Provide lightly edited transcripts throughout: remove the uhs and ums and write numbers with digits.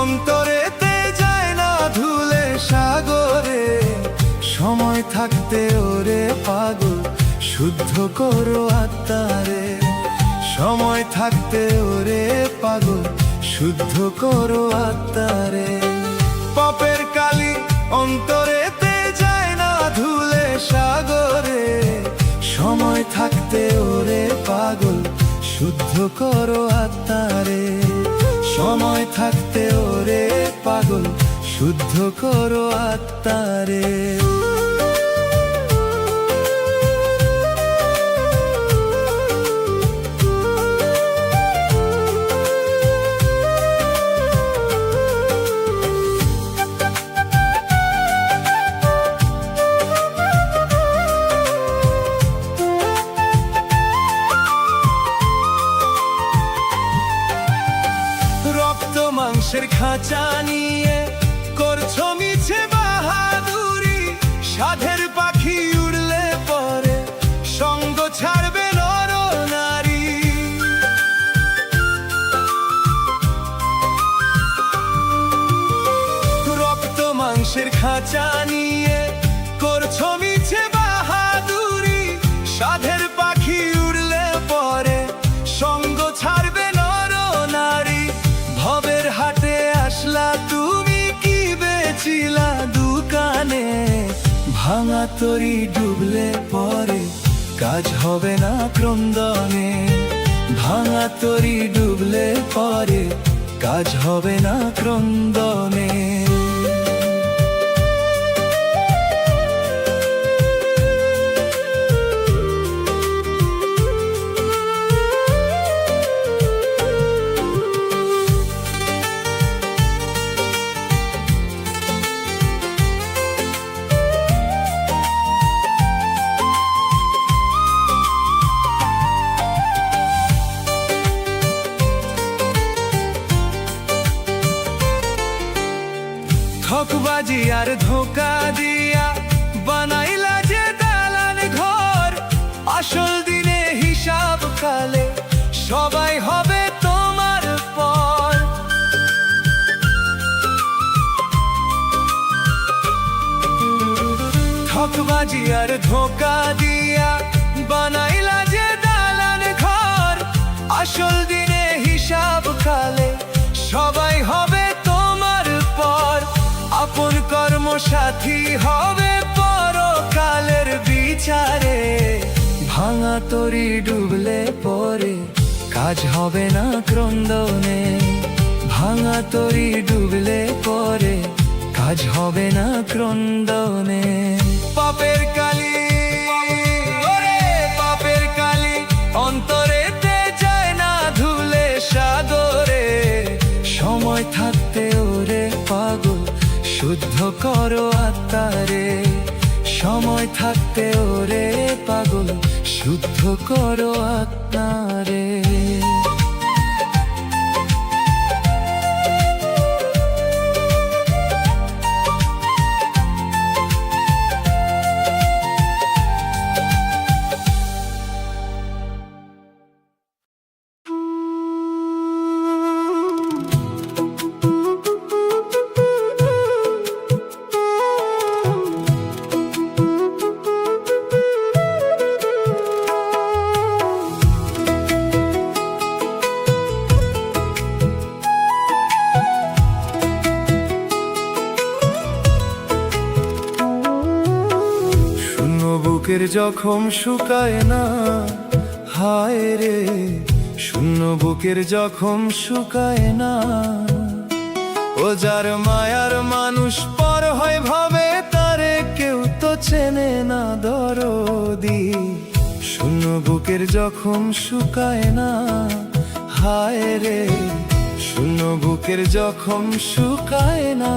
অন্তরেতে যায় না ধুলে সাগরে। সময় থাকতে ওরে পাগল শুদ্ধ করো আত্মারে। সময় থাকতে ওরে পাগল শুদ্ধ করো আত্মারে। পাপের কালি অন্তরেতে যায় না ধুলে সাগরে। সময় থাকতে ওরে পাগল শুদ্ধ করো আত্মারে। সময় থাকতে ওরে পাগল শুদ্ধ করো আত্মারে। মাংসের খাঁচা নিয়ে করছো মিছে বাহাদুরি। সাধের পাখি উড়লে পরে সঙ্গ ছাড়বে নর নারী। রক্ত মাংসের খাঁচা নিয়ে করছো মিছে বাহাদুরি। সাধের পাখি উড়লে পরে সঙ্গ ছাড়বে নর নারী। ভবের হাটে আসলা তুমি কি বেচিলা দোকানে। ভাঙা তরি ডুবলে পরে কাজ হবে না ক্রন্দনে। ভাঙা তরি ডুবলে পরে কাজ হবে না ক্রন্দনে। ঠকবাজি আর ধোকা দিয়া বানাইলা যে দালান ঘর। আসল দিনে হিসাব কালে সবাই হবে তোমার পর। ঠকবাজি আর ধোকা দিয়া বানাইলা যে দালান ঘর। আসল দিনে হিসাব কালে সবাই হবে তোমার পর। আপন কর্ম সাথী হবে পরকালের বিচারে। ভাঙা তরি ডুবলে পরে কাজ হবে না ক্রন্দনে। ভাঙা তরি ডুবলে পরে কাজ হবে না ক্রন্দনে। পাপের কালি ওরে পাপের কালি অন্তরেতে যায় না ধুলে সাগরে। সময় থাকতে ওরে পাগল শুদ্ধ করো আত্মারে। সময় থাকতে ওরে পাগল শুদ্ধ করো আত্মারে। বুকের জখম শুকায় না হায় রে। শূন্য বুকের জখম শুকায় না। ও যার মায়ার মানুষ পর হয় ভাবে তারে কেউ তো চেনে না দরদি। শূন্য বুকের জখম শুকায় না হায় রে। শূন্য বুকের জখম শুকায় না।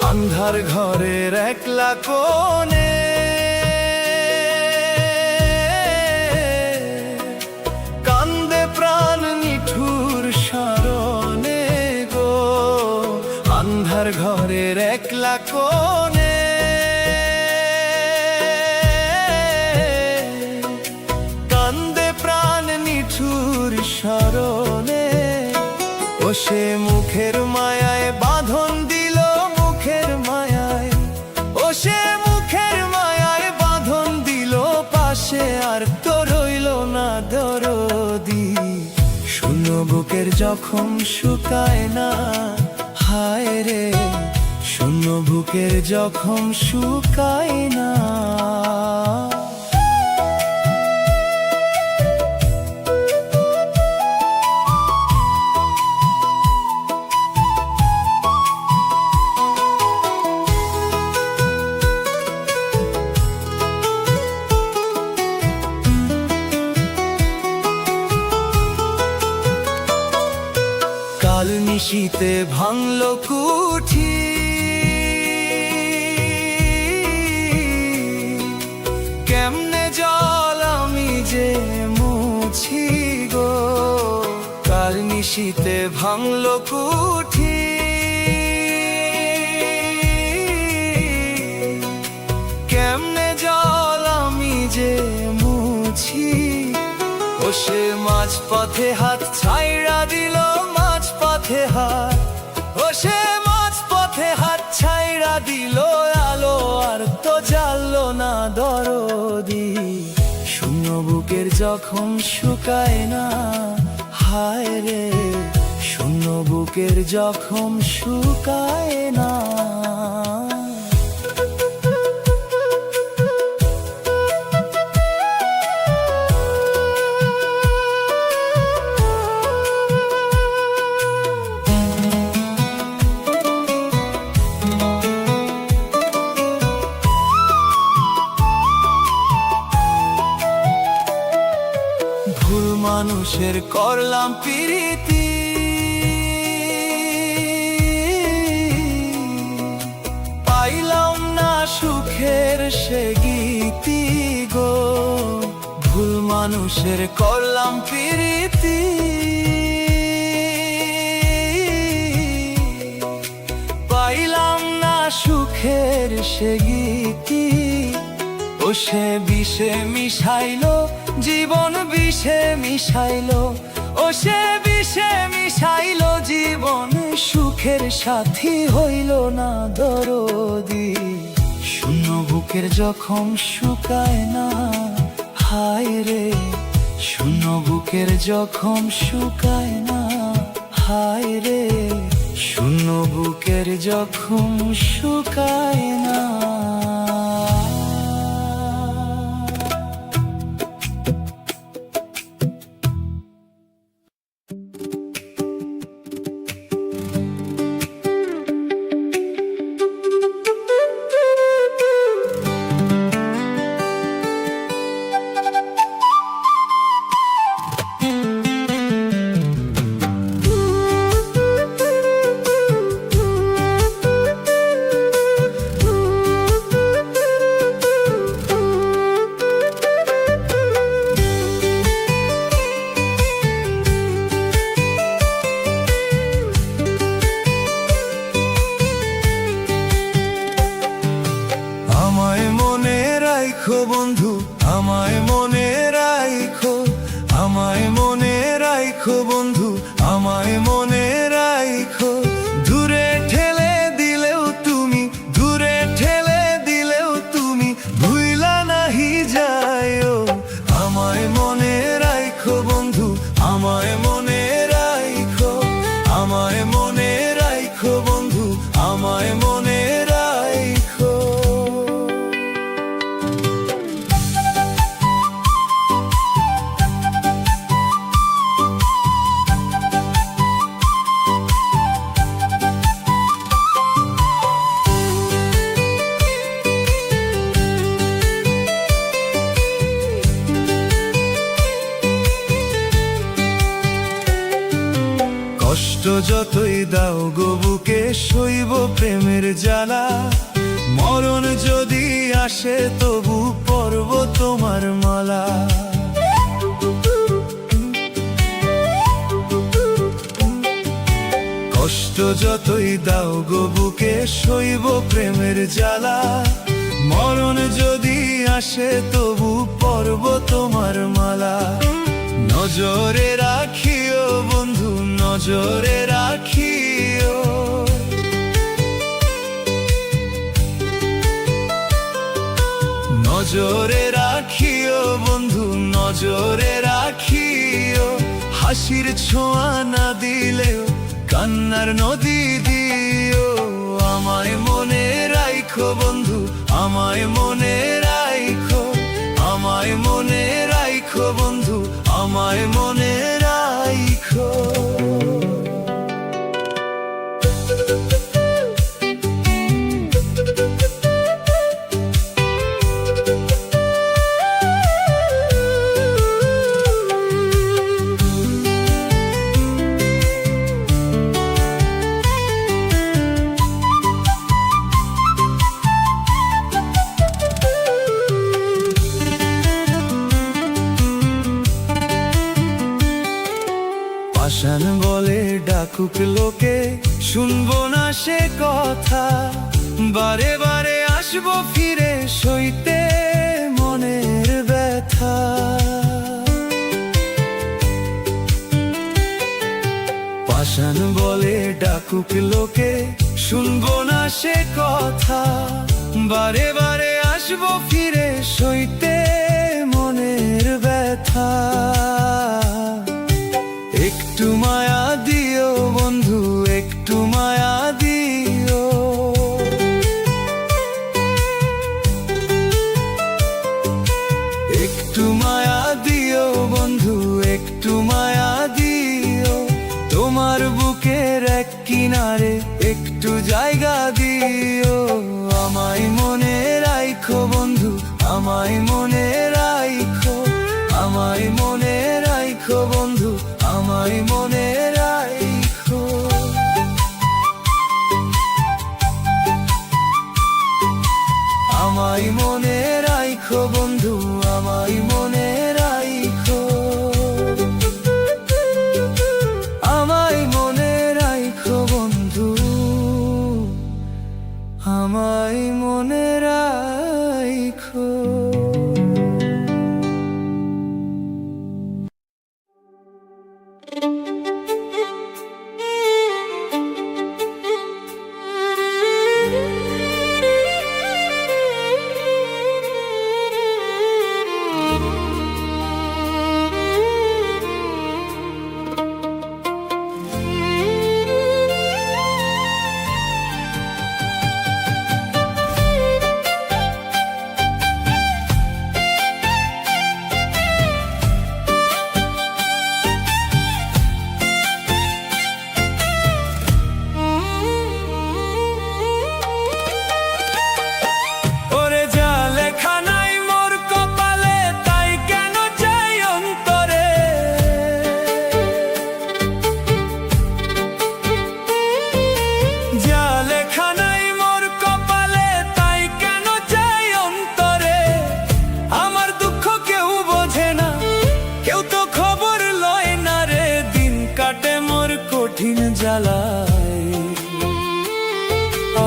আন্ধার ঘরের একলা কোণে আধার ঘরের একলা কোণে কান্দে প্রাণ নিঠুর স্মরণে। ও সে মুখের মায়ায় বাঁধন দিল মুখের মায়ায়, ও সে মুখের মায়ায় বাঁধন দিল পাশে, আর তো রইল না দরদি। শূন্য বুকের জখম শুকায় না, হায় রে শূন্য বুকের জখম শুকায় না। কাল নিশীতে ভাঙল কুঠি, কেমনে জল আমি যে মুছি গো। কাল নিশীতে ভাঙল কুঠি, কেমনে জল আমি যে মুছি। ও সে মাঝ পথে হাত ছাইড়া দিল মাঝ পথে হাত, ও সে মাঝ পথে হাত ছাইড়া দিল, আলো আর তো জ্বাললো না দরদি। শূন্য বুকের জখম শুকায় না, হায় রে শূন্য বুকের জখম শুকায় না। ভুল মানুষের করলাম প্রীতি, পাইলাম না সুখের সে গীতি গো। ভুল মানুষের করলাম প্রীতি, পাইলাম না সুখের সে গীতি। ও সে বিষে মিশাইলো জীবন বিষে মিশাইলো, ও সে বিষে মিশাইলো জীবন, সুখের সাথী হইল না দরদি। শূন্য বুকের জখম শুকায় না, হায় রে শূন্য বুকের জখম শুকায় না, হায় রে শূন্য বুকের জখম শুকায় না। বন্ধু আমায় মনে রাখো, আমায় মনে রাখো বন্ধু, আমায় মনে রাখো। দূরে ঠেলে দিলেও তুমি, দূরে ঠেলে দিলেও তুমি ভুইলা নাহি যায়ও। আমায় মনে রাখো বন্ধু, আমায় মনে রাখো, আমায় মনে রাখো বন্ধু, আমায় মনে রাখো। কষ্ট যতই দাও গো বুকে সইব প্রেমের জ্বালা, মরণ যদি আসে তবু পরব তোমার মালা। কষ্ট যতই দাও গো বুকে সইব প্রেমের জ্বালা, মরণ যদি আসে তবু পরব তোমার মালা। নজরে রাখিও বন্ধু, নজরে রাখিও, নজরে রাখিও বন্ধু, নজরে রাখিও। হাসির ছোঁয়া না দিলেও কান্নার নদী দিও। আমায় মনে রাখো বন্ধু, আমায় মনে রাখো, আমায় মনে রাখো বন্ধু, আমায় মনে রাখো। পাষাণ বলে ডাকুক লোকে, শুনবো না সে কথা। বারে বারে আসবো ফিরে সইতে মনের ব্যথা। পাষাণ বলে ডাকুক লোকে, শুনবো না সে কথা। বারে বারে আসবো ফিরে সইতে মনের ব্যথা। একটু মায়া দিও বন্ধু, একটু মায়া দিও, একটু মায়া দিও বন্ধু, একটু মায়া দিও। তোমার বুকের এক কিনারে একটু জায়গা দিও। আমায় মনে রাখো বন্ধু, আমায় মনে রাখো, আমায় মনে রাখো বন্ধু, আমায় মনে রাখো। আমায় মনে রাখো বন্ধু, আমায় মনে রাখো, আমায় মনে রাখো বন্ধু, আমায় মনে রাখো।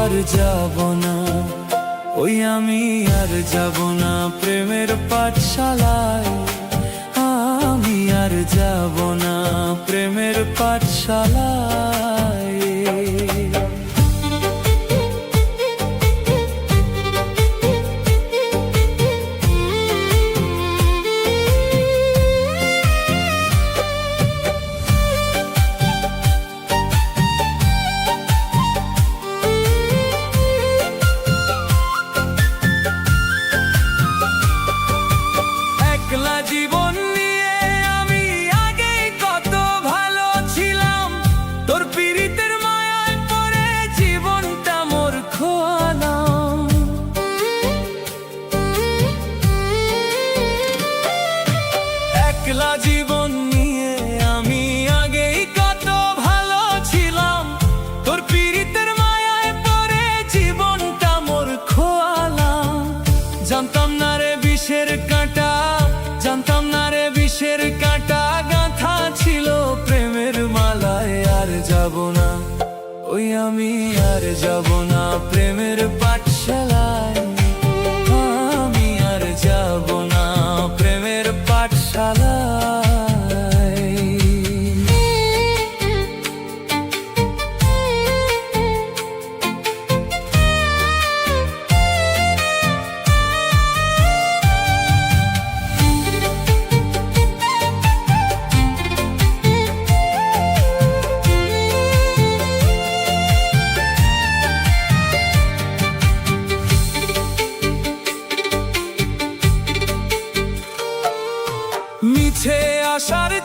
আর যাব না, ওই আমি আর যাব না প্রেমের পাঠশালায়। আমি আর যাব না প্রেমের পাঠশালায়।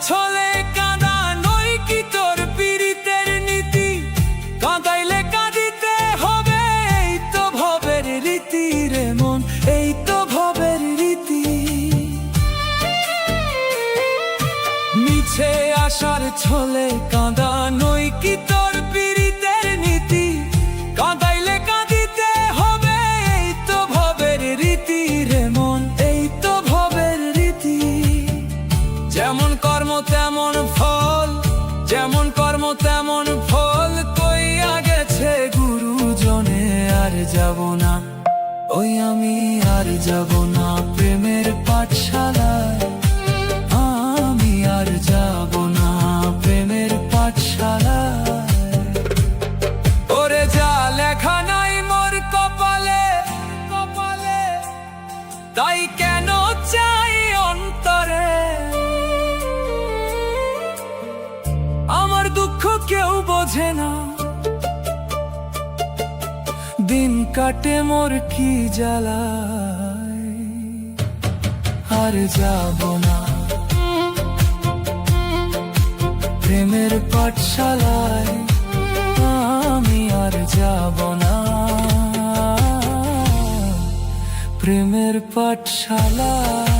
ছলে কাঁদা নই কি তোর পীড়িতের নীতি, কাঁদাইলে কাঁদিতে হবে এই তো ভবের রীতি রে মন, এই তো ভবের রীতি। মিছে আশার ছলে কাঁদা নই কি তোর পীড়িতের নীতি, কাঁদাইলে কাঁদিতে হবে এই তো ভবের রীতি রে মন, এই তো ভবের রীতি। যেমন কর্ম তেমন ফল, যেমন কর্ম তেমন ফল, কইয়া গেছে গুরুজনে। আর যাব না ওই আমি, আর যাব না প্রেমের পাঠশালায়, আমি আর যাব না প্রেমের পাঠশালায়। ওরে যা লেখা নাই মোর কপালে, কপালে তাই কেন চাই অন্তরে। আমার দুঃখ কেউ বোঝে না, দিন কাটে মোর কি জ্বালায়। আর যাব না প্রেমের পাঠশালায়, আমি আর যাব না প্রেমের পাঠশালায়।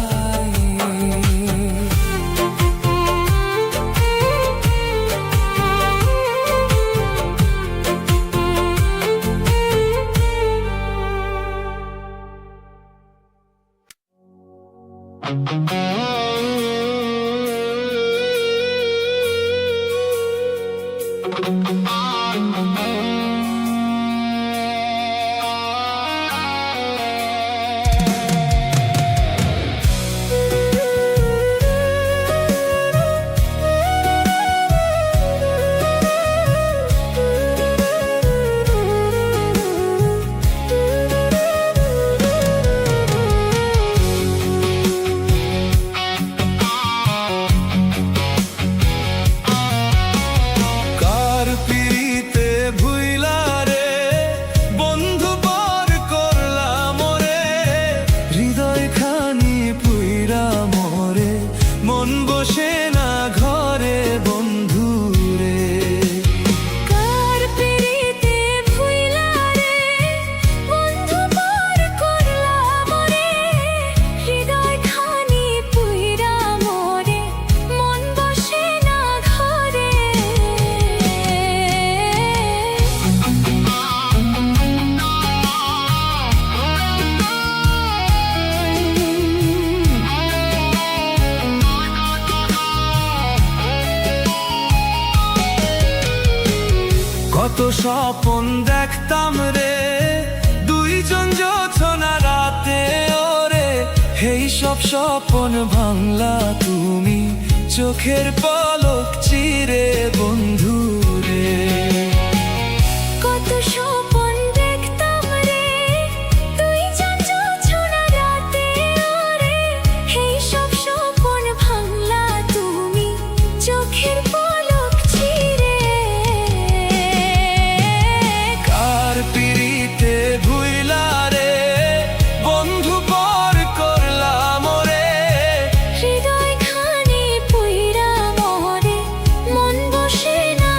কত স্বপন দেখতাম রে দুইজন জোছনা রাতে, ওরে এই সব স্বপন ভাঙলা তুমি চোখের পলক চিরে বন্ধু রে। কত স্বপন দেখতাম রে দুইজন জোছনা রাতে, ওরে এই সব স্বপন ভাঙলা তুমি চোখের পলক চিরে। কার পিড়িতে ভুইলা রে বন্ধু পর করলাম রে, হৃদয় খানি পুইরা মরে মন বসে না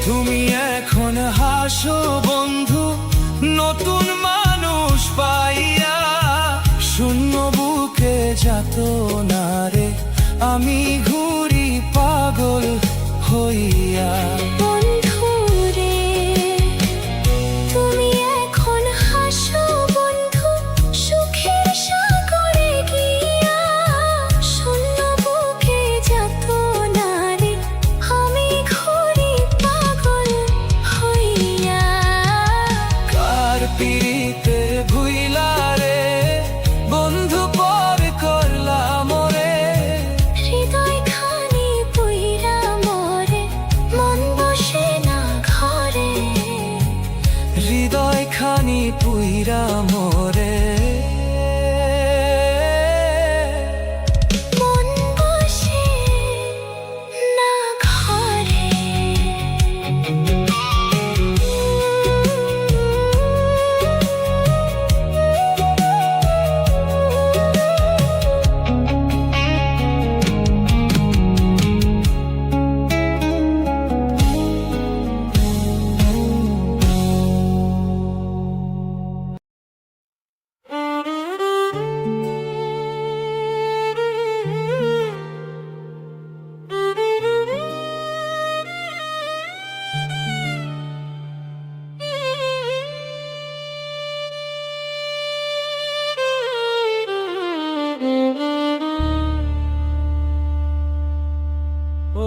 তুমি এখন হাসো বন্ধু নতুন মানুষ পাইয়া, শূন্য বুকে যাত না রে আমি ঘুরি পাগল হইয়া। বন্ধু রে তুমি এখন হাসো বন্ধু সুখের সাগরে গিয়া, শূন্য বুকে যাত না রে আমি ঘুরি পাগল হইয়া। কার পিড়িতে ভুইলা রে বন্ধু পর করলাম রে, হৃদয় খানি পুইরা মরে মন বসে না ঘরে, হৃদয় খানি পুইরা মোরে মন বসে না ঘরে।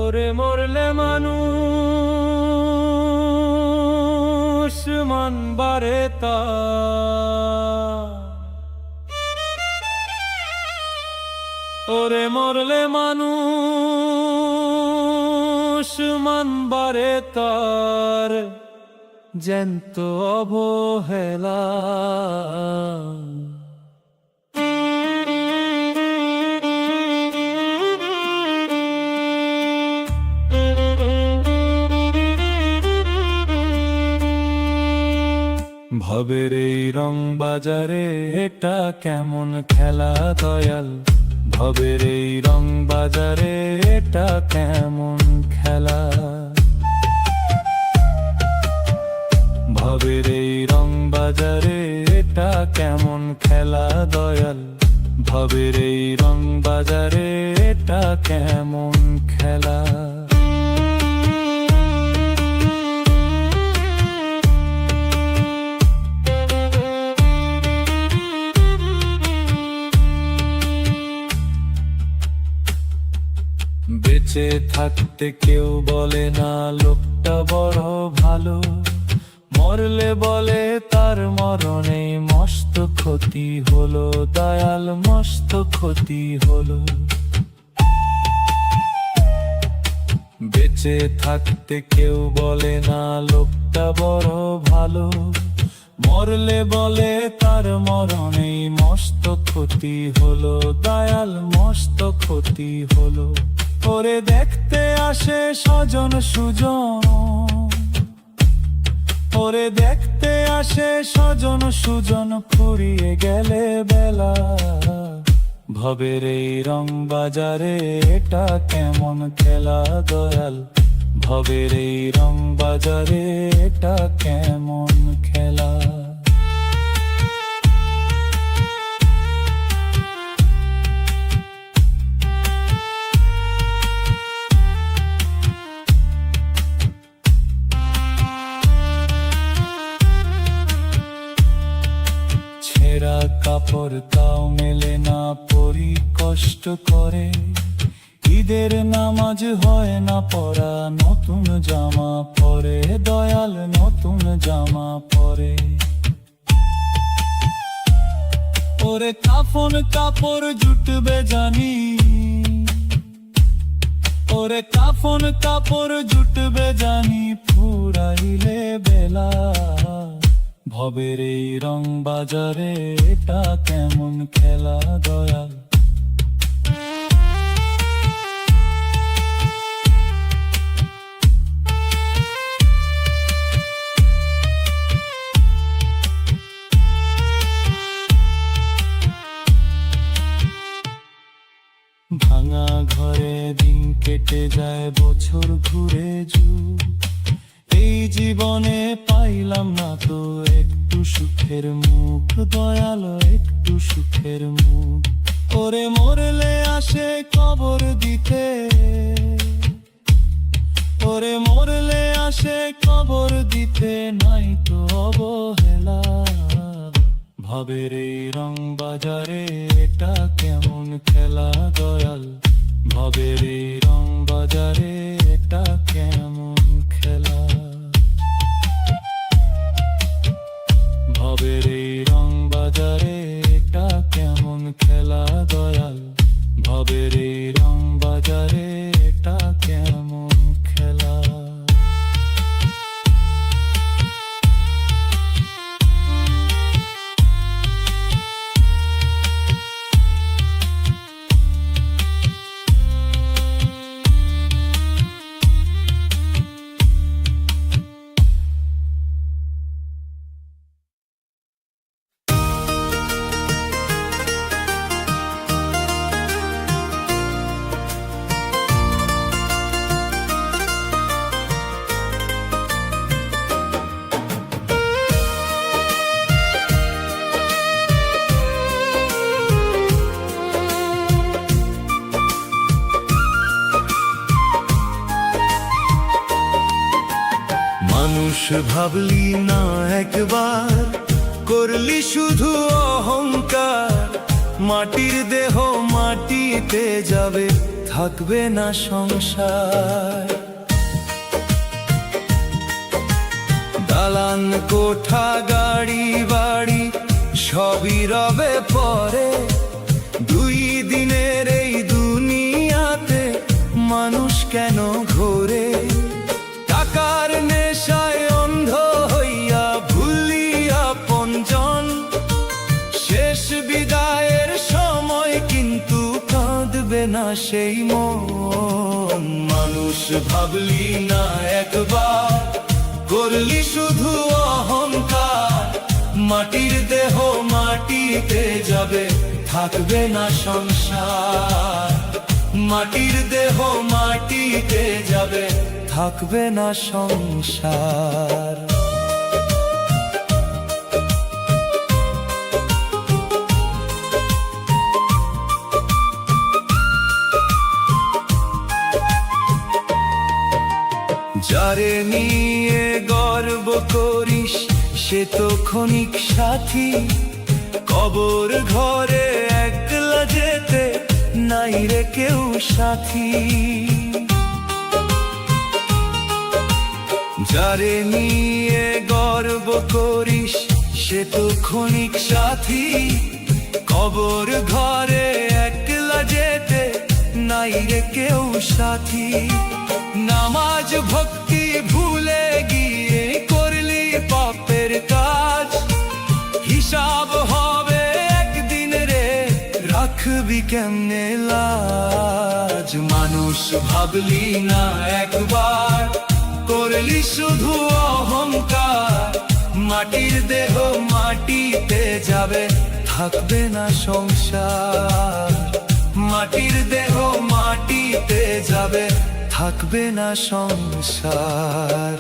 ওরে মরলে মানুষ মানবারে তা, ওরে মরলে মানুষ মানবারে তার জ্যান্ত অবহেলা। ভবের এই রং বাজারে এটা কেমন খেলা দয়াল, ভবের এই রং বাজারে এটা কেমন খেলা। ভবের এই রং বাজারে এটা কেমন খেলা দয়াল, ভবের এই রং বাজারে এটা কেমন খেলা। বেঁচে থাকতে কেউ বলে না লোকটা বড় ভালো, মরলে বলে তার মরণে মস্ত ক্ষতি হলো দয়াল, মস্ত ক্ষতি হলো। বেঁচে থাকতে কেউ বলে না লোকটা বড় ভালো, মরলে বলে তার মরণে মস্ত ক্ষতি হলো দয়াল, মস্ত ক্ষতি হলো। ওরে দেখতে আসে স্বজন সুজন, ওরে দেখতে আসে স্বজন সুজন ফুরিয়ে গেলে বেলা। ভবের এই রং বাজারে এটা কেমন খেলা দয়াল, ভবের এই রং বাজারে এটা কেমন খেলা। ছেঁড়া কাপড় তাও মেলে না পরি কষ্ট করে, ঈদের নামাজ হয় না পরা নতুন জামা পরে দয়াল, নতুন জামা পরে। ওরে কাফন কাপড় জুটবে জানি, ওরে কাফন কাপড় জুটবে জানি ফুরাইলে বেলা। ভবের এই রং বাজারে এটা কেমন খেলা দয়াল। ভাঙা ঘরে দিন কেটে যায় বছর ঘুরে যুগ, জীবনে পাইলাম না তো একটু সুখের মুখ, দয়াল একটু সুখের মুখ। ওরে মরলে আসে কবর দিতে, ওরে মরলে আসে কবর দিতে, নাই তো অবহেলা। ভবের এই রং বাজারে এটা কেমন খেলা দয়াল, ভবের এই রং বাজারে এটা কেমন খেলা। ভবের এই রং বাজারে এটা কেমন খেলা দয়াল, ভবের এই রং বাজারে এটা কেমন খেলা। মানুষ ভাবলি না একবার, করলি শুধু অহংকার। মাটির দেহ মাটিতে যাবে, থাকবে না সংসার। দালান কোঠা গাড়ি বাড়ি সবই রবে পরে, দুই দিনের এই দুনিয়াতে মানুষ কেন ঘোরে। টাকার নেশায় অন্ধ হইয়া ভুলি আপনজন, শেষ বিদায়ের সময় কিন্তু কাঁদবে না সেই মন। মানুষ ভাবলি না একবার, করলি শুধু অহংকার। মাটির দেহ মাটিতে যাবে, থাকবে না সংসার। মাটির দেহ মাটিতে যাবে, থাকবে না সংসার। যারে নিয়ে গর্ব করিস সে তো ক্ষণিক সাথী, কবর ঘরে একলা যেতে নাই রে কেউ সাথী। যারে নিয়ে গর্ব করিস সে তো ক্ষণিক সাথী, কবর ঘরে একলা যেতে নাই রে কেউ সাথী। নামাজ ভক্তি ভুলে গিয়ে করলি পাপের কাজ, হিসাব হবে একদিন রে, রাখবি কেমনে লাজ। মানুষ ভাবলি না একবার, করলি শুধু অহংকার। মাটির দেহ মাটিতে যাবে, থাকবে না সংসার। মাটির দেহ মাটিতে যাবে, থাকবে না সংসার।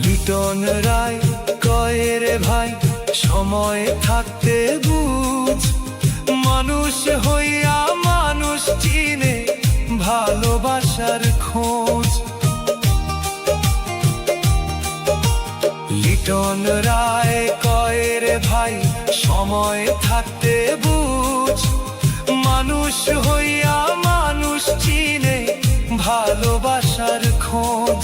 লিটন রায় কয়ে রে ভাই, সময় থাকতে বুঝ, মানুষ হইয়া মানুষ চিনে ভালোবাসার খোঁজ। লিটন রায় কয়ে রে ভাই, সময় থাকতে বুঝ, মানুষ হইয়া মানুষ চিনে ভালোবাসার খোঁজ।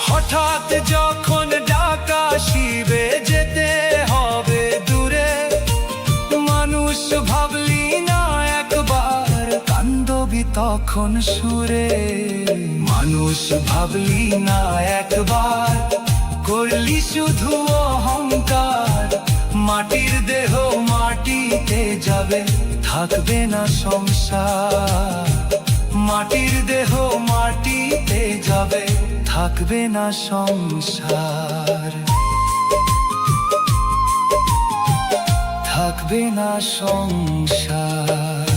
হঠাৎ যখন ডাক আসিবে যেতে হবে দূরে, মানুষ ভাবলি না একবার, কান্দবি তখন সুরে। মানুষ ভাবলি না একবার, করলি শুধু অহংকার। মাটির দেহ মাটিতে যাবে, থাকবে না সংসার। মাটির দেহ মাটিতে যাবে, থাকবে না সংসার। থাকবে না সংসার।